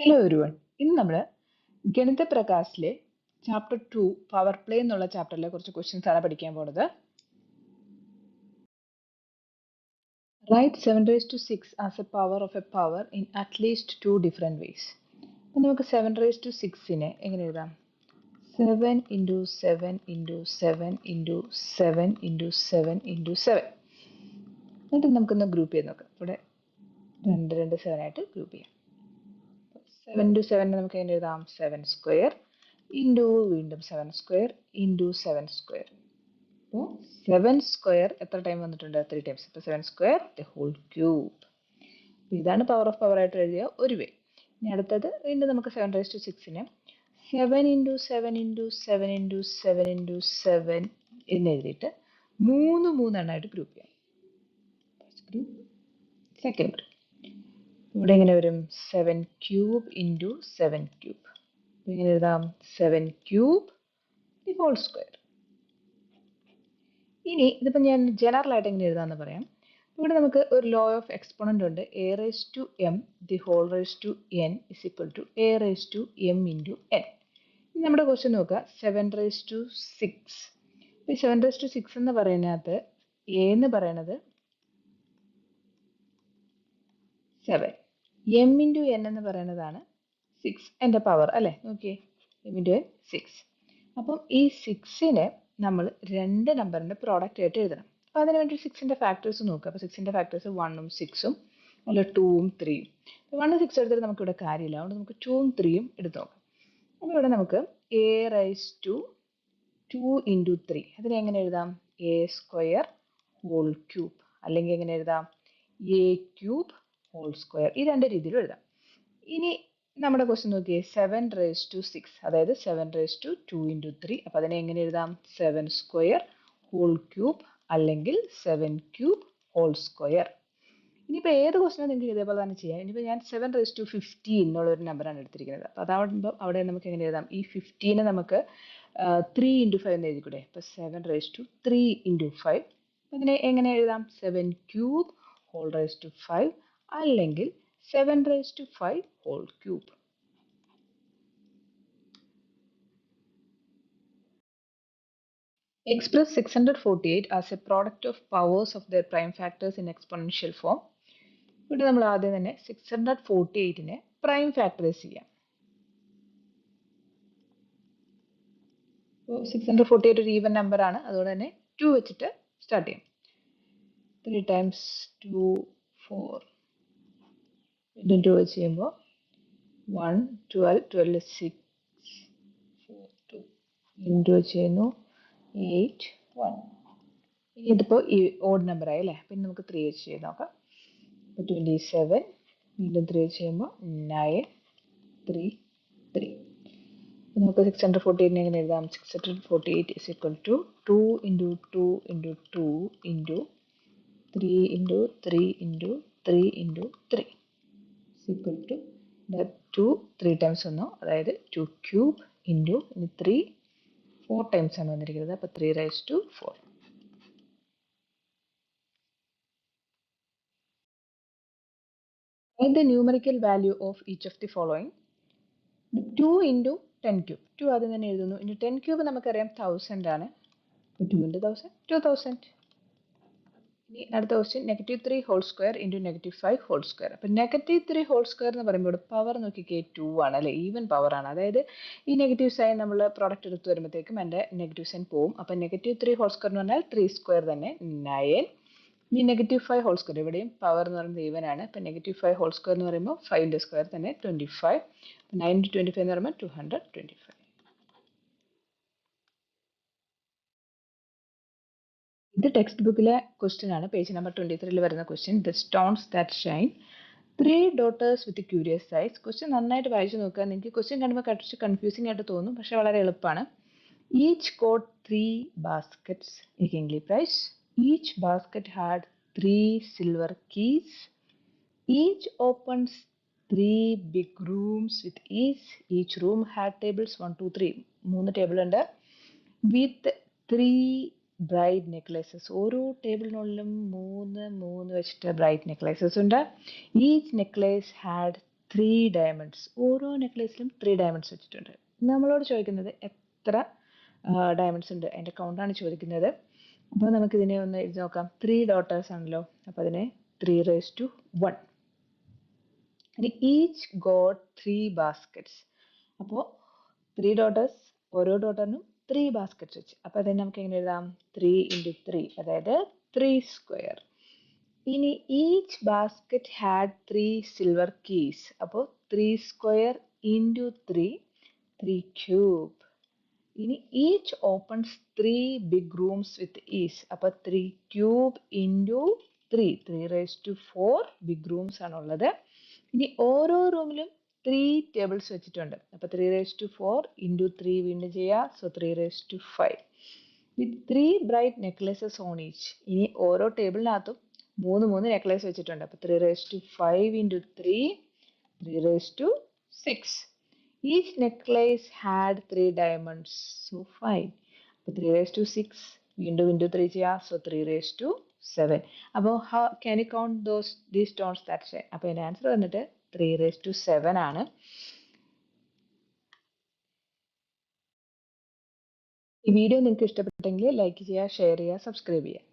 Hello everyone. ഇന്ന് നമ്മൾ ഗണിത പ്രകാശിലെ ചാപ്റ്റർ 2 പവർ പ്ലേ എന്നുള്ള ചാപ്റ്ററിലെ കുറച്ച് ക്വസ്റ്റ്യൻസ് ആണ് പഠിക്കാൻ പോകുന്നത്. Right 7 raised to 6 as a power of a power in at least 2 different ways. അപ്പം നമുക്ക് 7 raised to 6 എങ്ങനെ എഴുതാം? 7 into 7 into 7 into 7 into 7 into 7. എന്നിട്ട് നമുക്കൊന്ന് ഗ്രൂപ്പ് ചെയ്ത് നോക്കാം. ഇവിടെ 2 2 7 ആയിട്ട് ഗ്രൂപ്പ് ചെയ്യാം. 7 into 7 നമുക്ക് എങ്ങനെ എഴുതാം? 7 square into വീണ്ടും 7 square into 7 square. അപ്പോൾ 7 square എത്ര ടൈം വന്നിട്ടുണ്ട്? 3 times. അപ്പോൾ 7 square the whole cube. ഇതാണ് പവർ ഓഫ് പവർ ആയിട്ട് എഴുതിയ ഒരു വേ. ഇനി അടുത്തത് വീണ്ടും നമുക്ക് 7 raised to 6 7 into 7 into 7 into 7 into 7 എന്ന് എഴുതിയിട്ട് 3 എണ്ണമായിട്ട് ഗ്രൂപ്പ് ചെയ്യാം. സെക്കൻഡ് ഗ്രൂപ്പ് ഇവിടെ എങ്ങനെ വരും? 7 cube into 7 cube. ഇങ്ങനെ എഴുതാം 7 cube the whole square. ഇനി ഇതിപ്പോൾ ഞാൻ ജനറൽ ആയിട്ട് എങ്ങനെ എഴുതാമെന്ന് പറയാം. ഇവിടെ നമുക്ക് ഒരു ലോ ഓഫ് എക്സ്പോണന്റ് ഉണ്ട്. a raised to m the whole raised to n is equal to a raised to m into n. ഇനി നമ്മുടെ ക്വസ്റ്റ്യൻ നോക്കുക. 7 raised to 6. ഈ 7 raised to 6 എന്ന് പറയുന്നതിനകത്ത് a എന്ന് പറയുന്നത് 7, m into n എന്ന് പറയുന്നതാണ് 6 എൻ്റെ പവർ അല്ലേ? നോക്കിയേ, m into n 6. അപ്പം ഈ 6നെ നമ്മൾ രണ്ട് നമ്പറിൻ്റെ പ്രോഡക്റ്റ് ആയിട്ട് എഴുതണം. അപ്പോൾ അതിന് വേണ്ടി 6ൻ്റെ ഫാക്ടേഴ്സ് നോക്കുക. അപ്പോൾ 6ൻ്റെ ഫാക്ടേഴ്സ് 1ഉം 6ഉം അല്ല 2ഉം 3ഉം. 1 6 എടുത്തിട്ട് നമുക്കിവിടെ കാര്യമില്ല, അതുകൊണ്ട് നമുക്ക് 2ഉം 3ഉം എടുത്ത് നോക്കാം. അപ്പോൾ ഇവിടെ നമുക്ക് a raised to 2 into 3 അതിനെ എങ്ങനെ എഴുതാം? a square whole cube അല്ലെങ്കിൽ എങ്ങനെ എഴുതാം? a cube whole square. ഈ രണ്ട് രീതിയിലും എഴുതാം. ഇനി നമ്മുടെ ക്വസ്റ്റ്യൻ നോക്കിയേ, 7 raised to 6 അതായത് 7 raised to 2 into 3. അപ്പോൾ അതിനെ എങ്ങനെ എഴുതാം? 7 square whole cube അല്ലെങ്കിൽ 7 cube whole square. ഇനിയിപ്പോൾ ഏത് ക്വസ്റ്റ്യനും നിങ്ങൾക്ക് ഇതേപോലെ തന്നെ ചെയ്യാം. ഇനിയിപ്പോൾ ഞാൻ 7 raised to 15 എന്നുള്ളൊരു നമ്പറാണ് എടുത്തിരിക്കുന്നത്. അപ്പോൾ അതാവുമ്പോൾ അവിടെ നമുക്ക് എങ്ങനെ എഴുതാം? ഈ 15 നമുക്ക് 3 into 5 എന്ന് എഴുതിക്കൂടെ? അപ്പോൾ 7 raised to 3 into 5. അതിനെ എങ്ങനെ എഴുതാം? 7 cube whole raised to 5 അല്ലെങ്കിൽ 7 raised to 5 whole cube. Express 648 as a product of powers of their prime factors in exponential form. ഇവിടെ നമ്മൾ ആദ്യം തന്നെ 648നെ പ്രൈം ഫാക്ടറൈസ് ചെയ്യാം. അപ്പോൾ 648 ഒരു ഈവൻ നമ്പർ ആണ്, അതുകൊണ്ട് തന്നെ 2 വെച്ചിട്ട് സ്റ്റാർട്ട് ചെയ്യാം. 3 times 2 4 വീണ്ടും 2 വെച്ച് ചെയ്യുമ്പോൾ 1 12 12 6 4 2 വീണ്ടും വെച്ച് ചെയ്യുന്നു 8 1. ഇനി ഇതിപ്പോൾ ഈ ഓഡ് നമ്പർ ആയി അല്ലേ? പിന്നെ നമുക്ക് 3 വെച്ച് ചെയ്ത് നോക്കാം. അപ്പോൾ 27 വീണ്ടും 3 വെച്ച് ചെയ്യുമ്പോൾ 9 3 3. നമുക്ക് 648 എങ്ങനെ എഴുതാം? 648 is equal to 2 into 2 into 2 into 3 into 3 into 3 into 3 is equal to 2 3 times വന്നു, അതായത് 2 cube into 3 4 times ആണ് വന്നിരിക്കുന്നത്. അപ്പോൾ 3 raised to 4. Write the numerical value of each of the following. 2 into 10 cube. 2 ആദ്യം തന്നെ എഴുതുന്നു. ഇനി 10 cube നമുക്കറിയാം 1000 ആണ്. 2 into 1000 2000. ഇനി അടുത്ത question -3 whole square into -5 whole square. അപ്പം -3 ഹോൾ സ്ക്വയർ എന്ന് പറയുമ്പോൾ ഇവിടെ പവർ നോക്കിക്കേ 2 ആണ് അല്ലേ? ഈവൻ പവർ ആണ്. അതായത് ഈ നെഗറ്റീവ് സൈൻ നമ്മൾ പ്രോഡക്റ്റ് എടുത്ത് വരുമ്പോഴത്തേക്കും എൻ്റെ നെഗറ്റീവ് സൈൻ പോവും. അപ്പം -3 ഹോൾ സ്ക്വയർ എന്ന് പറഞ്ഞാൽ 3 സ്ക്വയർ തന്നെ 9. ഇനി -5 ഹോൾ സ്ക്വയർ, ഇവിടെയും പവർ എന്ന് പറയുന്നത് ഈവൻ ആണ്. അപ്പം -5 ഹോൾ സ്ക്വയർ എന്ന് പറയുമ്പോൾ 5ൻ്റെ സ്ക്വയർ തന്നെ 25. 9 into 25 എന്ന് പറയുമ്പോൾ 225. ഇത് ടെക്സ്റ്റ് ബുക്കിലെ ക്വസ്റ്റ്യൻ ആണ്. പേജ് നമ്പർ 23 വരുന്ന question. The stones that Shine 3 daughters with curious eyes. Question നന്നായിട്ട് വായിച്ചു നോക്കുക. നിങ്ങൾക്ക് ക്വസ്റ്റ്യൻ കാണുമ്പോൾ കുറച്ച് കൺഫ്യൂസിംഗ് ആയിട്ട് തോന്നും, പക്ഷേ വളരെ എളുപ്പമാണ്. Each got 3 baskets a kingly prize. Each basket had 3 silver keys. Each opens 3 big rooms with ease. Each room had tables 1 2 3. 3 table ഉണ്ട്. വിത്ത് 3 ബ്രൈറ്റ് നെക്ലേസസ്. ഓരോ ടേബിളിനുള്ളിലും 3 വെച്ചിട്ട് ബ്രൈറ്റ് നെക്ലേസസ് ഉണ്ട്. Each necklace had three diamonds. ഓരോ നെക്ലേസിലും three diamonds വെച്ചിട്ടുണ്ട്. നമ്മളോട് ചോദിക്കുന്നത് എത്ര diamonds ഉണ്ട്, അതിൻ്റെ കൗണ്ടാണ് ചോദിക്കുന്നത്. അപ്പോൾ നമുക്കിതിനെ ഒന്ന് എഴുതി നോക്കാം. ത്രീ ഡോട്ടേഴ്സ് ആണല്ലോ, അപ്പോൾ അതിനെ 3 raised to 1. ഇനി ഈച്ച് ഗോട്ട് ത്രീ ബാസ്ക്കറ്റ്സ്. അപ്പോൾ ത്രീ ഡോട്ടേഴ്സ്, ഓരോ ഡോട്ടറിനും ത്രീ ബാസ്ക്കറ്റ്സ് വെച്ച്. അപ്പോൾ അതിനെ നമുക്ക് എങ്ങനെ എഴുതാം? 3 × 3, അതായത് 3². ഇനി each basket had three silver keys. അപ്പോൾ 3² × 3 ഇനി each opens three big rooms with ease. അപ്പോൾ 3³ × 3 ബിഗ് റൂംസ് ആണുള്ളത്. ഇനി ഓരോ റൂമിലും ത്രീ ടേബിൾസ് വെച്ചിട്ടുണ്ട്. അപ്പോൾ 3 × 3 വീണ്ടും ചെയ്യാം. So 3 with three bright necklaces on each. ഇനി ഓരോ ടേബിളിനകത്തും മൂന്ന് നെക്ലേസ് വെച്ചിട്ടുണ്ട്. അപ്പോൾ 3 × 3 Each necklace had 3 diamonds, so 5. അപ്പോൾ 3 × വീണ്ടും into 3 ചെയ്യാം. സോ 3 × അപ്പോൾ can you count these stones that shine? അപ്പോൾ അതിൻ്റെ ആൻസർ വന്നിട്ട് 3 × ആണ്. ഈ വീഡിയോ നിങ്ങൾക്ക് ഇഷ്ടപ്പെട്ടെങ്കിൽ ലൈക്ക് ചെയ്യുക, ഷെയർ ചെയ്യുക, സബ്സ്ക്രൈബ് ചെയ്യുക.